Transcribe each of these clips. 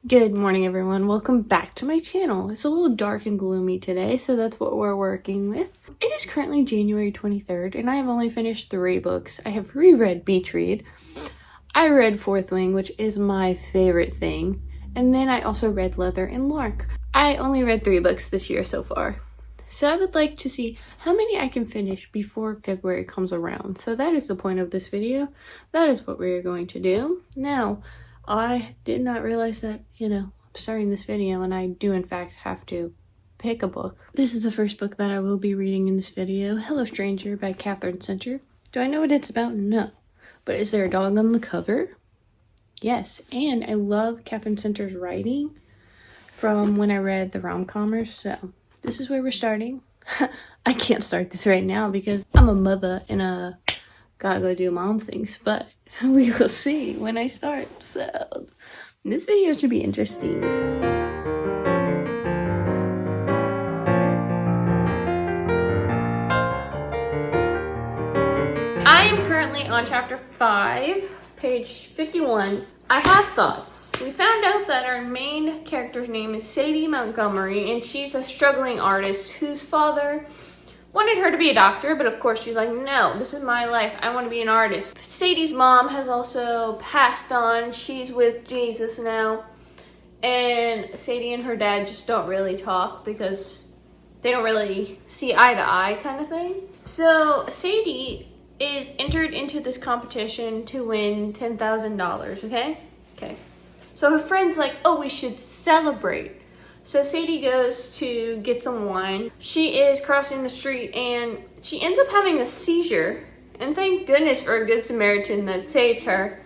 Good morning, everyone. Welcome back to my channel. It's a little dark and gloomy today, so that's what we're working with. It is currently January 23rd, and I have only finished 3 books. I have reread Beach Read. I read Fourth Wing, which is my favorite thing. And then I also read Leather and Lark. I only read 3 books this year so far. So I would like to see how many I can finish before February comes around. So that is the point of this video. That is what we are going to do. Now, I did not realize that, I'm starting this video and I do in fact have to pick a book. This is the first book that I will be reading in this video, Hello Stranger by Catherine Center. Do I know what it's about? No. But is there a dog on the cover? Yes. And I love Catherine Center's writing from when I read the rom-commers, so this is where we're starting. I can't start this right now because I'm a mother and gotta go do mom things, but we will see when I start. So this video should be interesting. I am currently on chapter 5, page 51. I have thoughts. We found out that our main character's name is Sadie Montgomery, and she's a struggling artist whose father wanted her to be a doctor, but of course she's like, no, this is my life. I want to be an artist. Sadie's mom has also passed on. She's with Jesus now. And Sadie and her dad just don't really talk because they don't really see eye to eye kind of thing. So Sadie is entered into this competition to win $10,000, okay? Okay. So her friend's like, oh, we should celebrate. So Sadie goes to get some wine. She is crossing the street and she ends up having a seizure. And thank goodness for a good Samaritan that saved her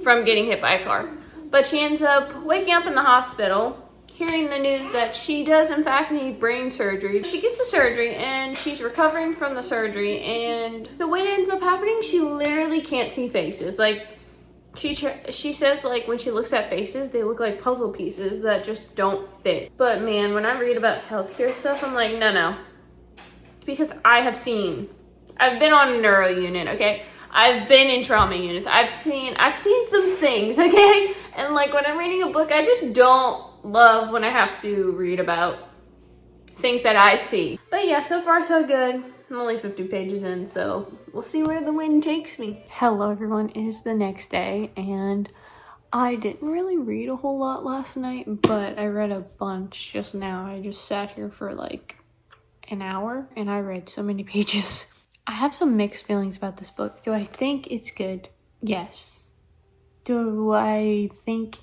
from getting hit by a car. But she ends up waking up in the hospital, hearing the news that she does in fact need brain surgery. She gets the surgery and she's recovering from the surgery, and the way it ends up happening, she literally can't see faces. Like, she says, like, when she looks at faces, they look like puzzle pieces that just don't fit. But man, when I read about healthcare stuff, I'm like, no. Because I've been on a neuro unit, okay? I've been in trauma units. I've seen some things, okay? And like when I'm reading a book, I just don't love when I have to read about things that I see. But yeah, so far so good. I'm only 50 pages in, so we'll see where the wind takes me. Hello everyone, it is the next day, and I didn't really read a whole lot last night, but I read a bunch just now. I just sat here for like an hour, and I read so many pages. I have some mixed feelings about this book. Do I think it's good? Yes. Do I think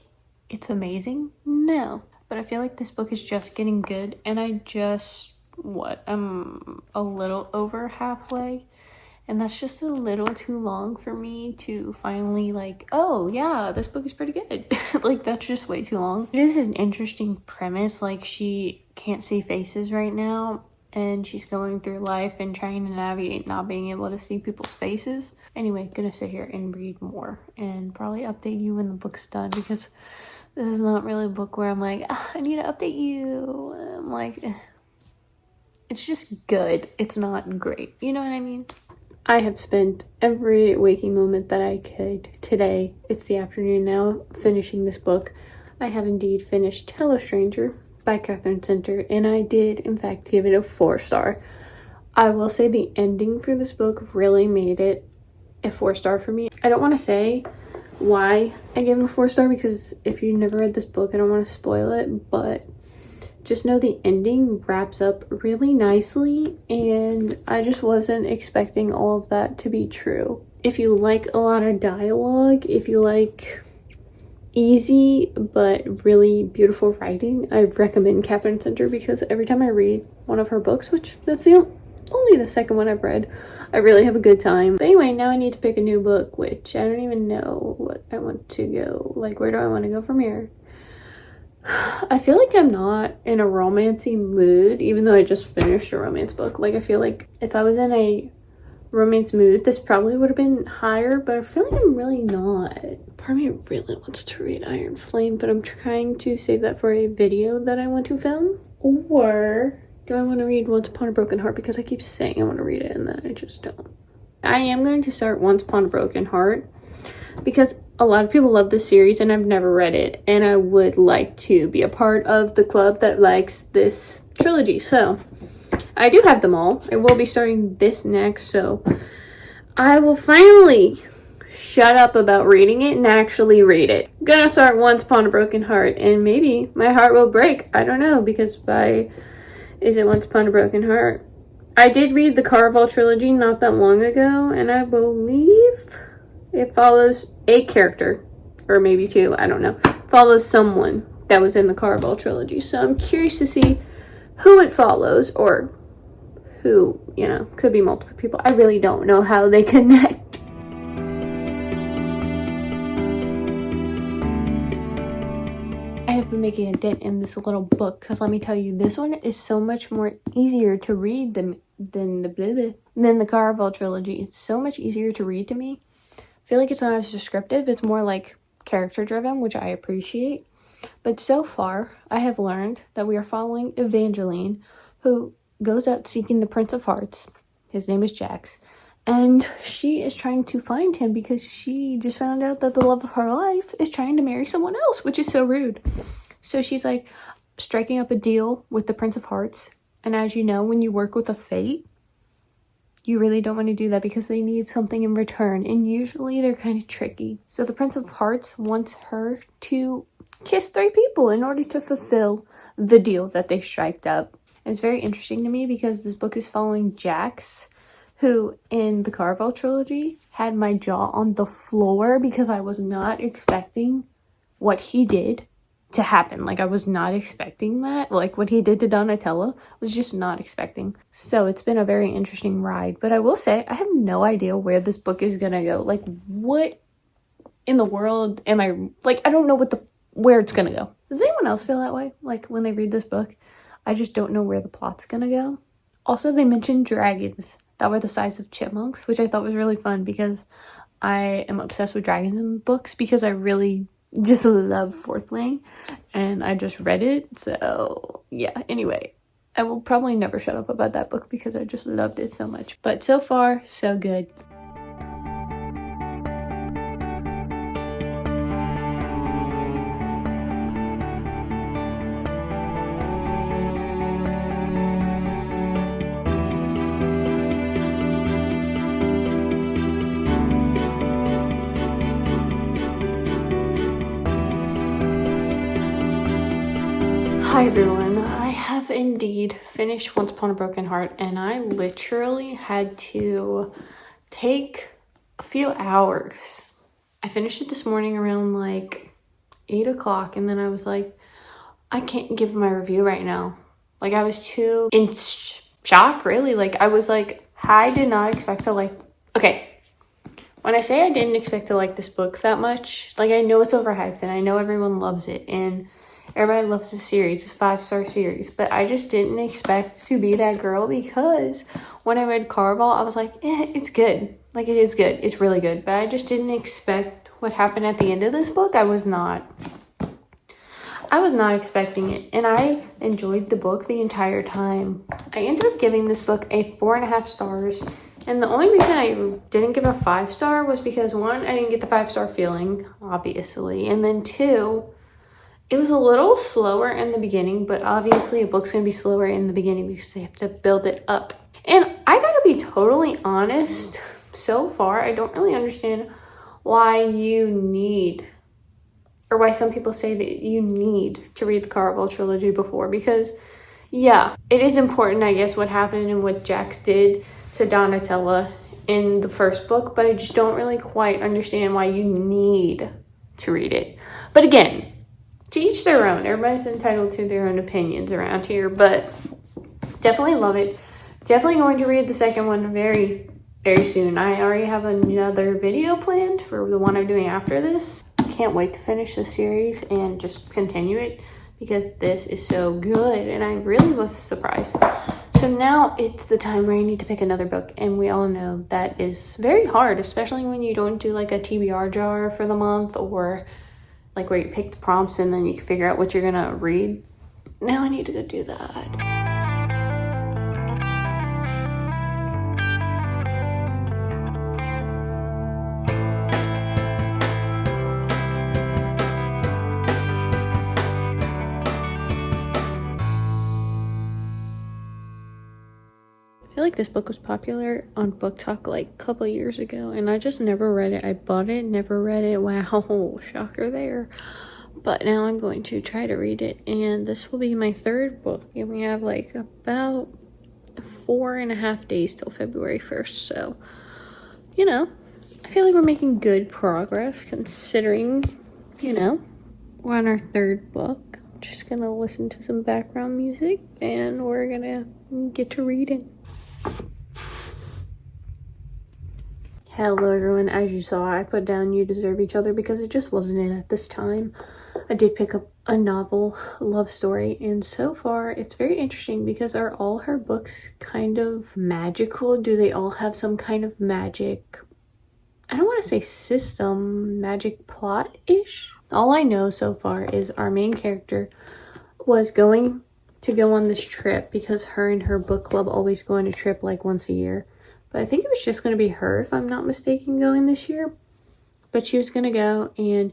it's amazing? No. But I feel like this book is just getting good, and I'm a little over halfway, and that's just a little too long for me to finally like, oh yeah, this book is pretty good. Like, that's just way too long. It is an interesting premise. Like, she can't see faces right now, and she's going through life and trying to navigate not being able to see people's faces. Anyway, gonna sit here and read more and probably update you when the book's done, because this is not really a book where I'm like, I need to update you. I'm like, it's just good. It's not great. You know what I mean? I have spent every waking moment that I could today. It's the afternoon now, finishing this book. I have indeed finished Hello Stranger by Catherine Center, and I did in fact give it a 4-star. I will say the ending for this book really made it a 4-star for me. I don't want to say why I gave it a 4-star because if you never read this book, I don't want to spoil it, but just know the ending wraps up really nicely, and I just wasn't expecting all of that to be true. If you like a lot of dialogue, if you like easy but really beautiful writing, I recommend Catherine Center, because every time I read one of her books, which that's only the second one I've read, I really have a good time. But anyway, now I need to pick a new book, which I don't even know what I want to go. Like, where do I want to go from here? I feel like I'm not in a romancy mood, even though I just finished a romance book. Like, I feel like if I was in a romance mood, this probably would have been higher, but I feel like I'm really not. Part of me really wants to read Iron Flame, but I'm trying to save that for a video that I want to film. Or do I want to read Once Upon a Broken Heart, because I keep saying I want to read it and then I just don't. I am going to start Once Upon a Broken Heart because a lot of people love this series and I've never read it, and I would like to be a part of the club that likes this trilogy. So I do have them all. I will be starting this next, so I will finally shut up about reading it and actually read it. I'm gonna start Once Upon a Broken Heart, and maybe my heart will break. I don't know, because is it Once Upon a Broken Heart? I did read the Caraval trilogy not that long ago, and I believe it follows a character, or maybe two, I don't know. Follows someone that was in the Caraval trilogy. So I'm curious to see who it follows, or who, could be multiple people. I really don't know how they connect. I have been making a dent in this little book, because let me tell you, this one is so much more easier to read than the Caraval trilogy. It's so much easier to read to me. I feel like it's not as descriptive. It's more like character driven, which I appreciate. But so far, I have learned that we are following Evangeline, who goes out seeking the Prince of Hearts. His name is Jax. And she is trying to find him because she just found out that the love of her life is trying to marry someone else, which is so rude. So she's like striking up a deal with the Prince of Hearts. And as you know, when you work with a fate, you really don't want to do that because they need something in return. And usually they're kind of tricky. So the Prince of Hearts wants her to kiss 3 people in order to fulfill the deal that they striked up. It's very interesting to me because this book is following Jax, who in the Caraval trilogy had my jaw on the floor because I was not expecting what he did to happen. Like, I was not expecting that. Like, what he did to Donatella was just not expecting. So it's been a very interesting ride. But I will say, I have no idea where this book is gonna go. Like, what in the world am I... Like, I don't know where it's gonna go. Does anyone else feel that way? Like, when they read this book, I just don't know where the plot's gonna go. Also, they mentioned dragons that were the size of chipmunks, which I thought was really fun because I am obsessed with dragons in books because I really just love Fourth Wing, and I just read it. So yeah, anyway, I will probably never shut up about that book because I just loved it so much. But so far, so good. Hi everyone, I have indeed finished Once Upon a Broken Heart, and I literally had to take a few hours. I finished it this morning around like 8 o'clock, and then I was like, I can't give my review right now. Like, I was too in shock, really. Like, I was like, I did not expect to like... Okay, when I say I didn't expect to like this book that much, like, I know it's overhyped, and I know everyone loves it, and everybody loves the series. It's a 5-star series. But I just didn't expect to be that girl because when I read Caraval, I was like, it's good. Like, it is good. It's really good. But I just didn't expect what happened at the end of this book. I was not expecting it. And I enjoyed the book the entire time. I ended up giving this book a 4.5 stars. And the only reason I didn't give a 5-star was because, 1, I didn't get the 5-star feeling, obviously. And then 2, it was a little slower in the beginning, but obviously a book's going to be slower in the beginning because they have to build it up. And I gotta be totally honest, so far, I don't really understand why why some people say that you need to read the Caraval trilogy before. Because, yeah, it is important, I guess, what happened and what Jax did to Donatella in the first book, but I just don't really quite understand why you need to read it. But again, to each their own. Everybody's entitled to their own opinions around here, but definitely love it. Definitely going to read the second one very, very soon. I already have another video planned for the one I'm doing after this. Can't wait to finish the series and just continue it because this is so good, and I really was surprised. So now it's the time where you need to pick another book, and we all know that is very hard, especially when you don't do like a TBR jar for the month, or like where you pick the prompts and then you can figure out what you're gonna read. Now I need to go do that. feel like this book was popular on Book Talk like a couple of years ago, and I just never read it. I bought it, never read it. Wow, shocker there. But now I'm going to try to read it, and this will be my third book, and we have like about 4.5 days till February 1st, so, you know, I feel like we're making good progress considering, you know, we're on our third book. I'm just gonna listen to some background music, and we're gonna get to reading. Hello everyone, as you saw, I put down You Deserve Each Other because it just wasn't in at this time. I did pick up a novel, love story, and so far it's very interesting because are all her books kind of magical? Do they all have some kind of magic, I don't want to say system, magic plot-ish? All I know so far is our main character was going to go on this trip because her and her book club always go on a trip like once a year. But I think it was just going to be her, if I'm not mistaken, going this year. But she was going to go, and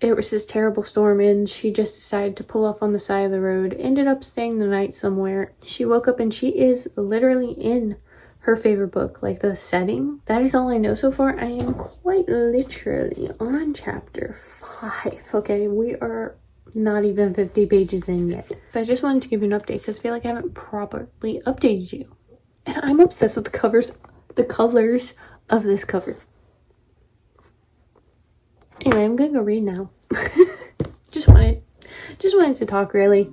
it was this terrible storm, and she just decided to pull off on the side of the road. Ended up staying the night somewhere. She woke up, and she is literally in her favorite book, like the setting. That is all I know so far. I am quite literally on chapter 5. Okay, we are not even 50 pages in yet. But I just wanted to give you an update because I feel like I haven't properly updated you. And I'm obsessed with the colors of this cover. Anyway, I'm gonna go read now. just wanted to talk, really.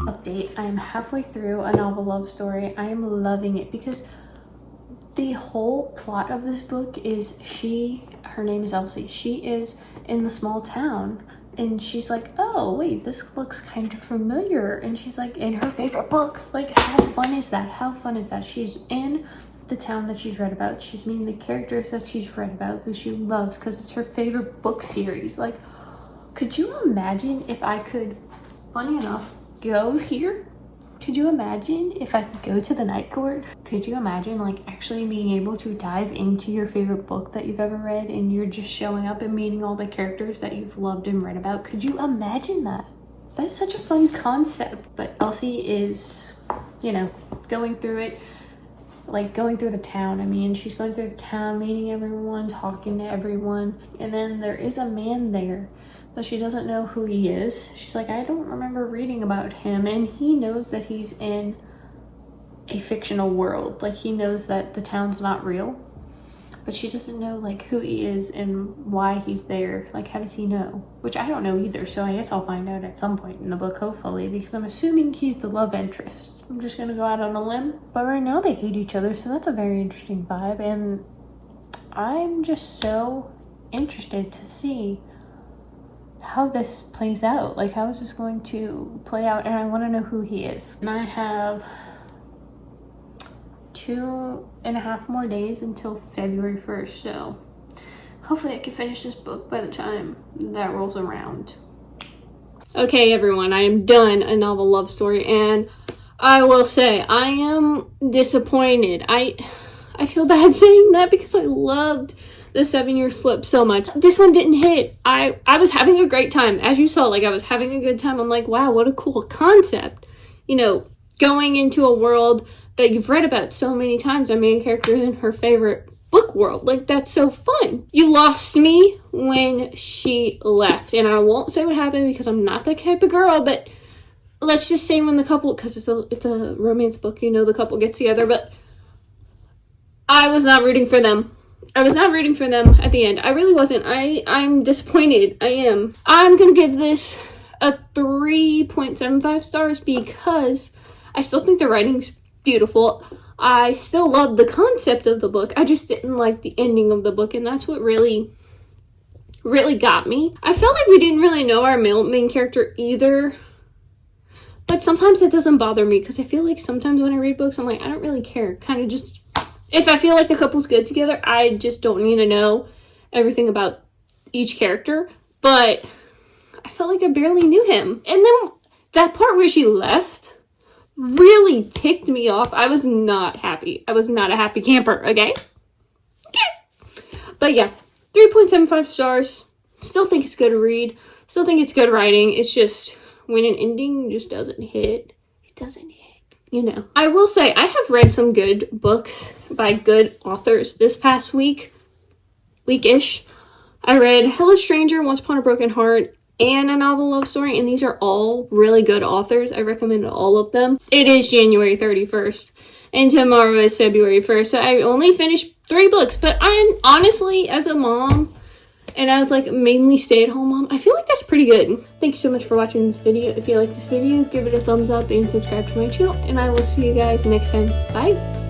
Update, I am halfway through a novel love story. I am loving it because the whole plot of this book is her name is Elsie. She is in the small town, and she's like, oh wait, this looks kind of familiar, and she's like in her favorite book. Like, how fun is that? She's in the town that she's read about. She's meeting the characters that she's read about, who she loves because it's her favorite book series. Like, could you imagine if I could, funny enough, go here? Could you imagine if I could go to the Night Court? Could you imagine like actually being able to dive into your favorite book that you've ever read, and you're just showing up and meeting all the characters that you've loved and read about? Could you imagine that? That is such a fun concept. But Elsie is, you know, going through it, like going through the town. I mean, she's going through the town, meeting everyone, talking to everyone. And then there is a man there, but she doesn't know who he is. She's like, I don't remember reading about him. And he knows that he's in a fictional world. Like, he knows that the town's not real. But she doesn't know, like, who he is and why he's there. Like, how does he know? Which I don't know either, so I guess I'll find out at some point in the book, hopefully, because I'm assuming he's the love interest. I'm just gonna go out on a limb. But right now they hate each other, so that's a very interesting vibe. And I'm just so interested to see how this plays out. Like, how is this going to play out? And I want to know who he is. And I have 2.5 more days until February 1st, so hopefully I can finish this book by the time that rolls around. Okay, everyone, I am done a novel love story, and I will say I am disappointed. I feel bad saying that because I loved the 7-Year Slip so much. This one didn't hit. I was having a great time. As you saw, like, I was having a good time. I'm like, wow, what a cool concept. You know, going into a world that you've read about so many times, a main character in her favorite book world. Like, that's so fun. You lost me when she left. And I won't say what happened because I'm not that type of girl, but let's just say when the couple, because it's a romance book, you know, the couple gets together, but I was not rooting for them. I was not rooting for them at the end. I really wasn't. I'm disappointed. I am. I'm going to give this a 3.75 stars because I still think the writing's beautiful. I still love the concept of the book. I just didn't like the ending of the book, and that's what really got me. I felt like we didn't really know our main character either, but sometimes it doesn't bother me because I feel like sometimes when I read books, I'm like, I don't really care. Kind of just, if I feel like the couple's good together, I just don't need to know everything about each character. But I felt like I barely knew him. And then that part where she left really ticked me off. I was not happy. I was not a happy camper, okay? Okay. But yeah, 3.75 stars. Still think it's good to read. Still think it's good writing. It's just when an ending just doesn't hit, it doesn't hit, you know. I will say I have read some good books by good authors this past week-ish. I read Hello Stranger, Once Upon a Broken Heart, and a novel love story, and these are all really good authors. I recommend all of them. It is January 31st, and tomorrow is February 1st, so I only finished 3 books, but I'm honestly, as a mom, and I was like mainly stay-at-home mom, I feel like that's pretty good. Thank you so much for watching this video. If you like this video, give it a thumbs up and subscribe to my channel, and I will see you guys next time. Bye!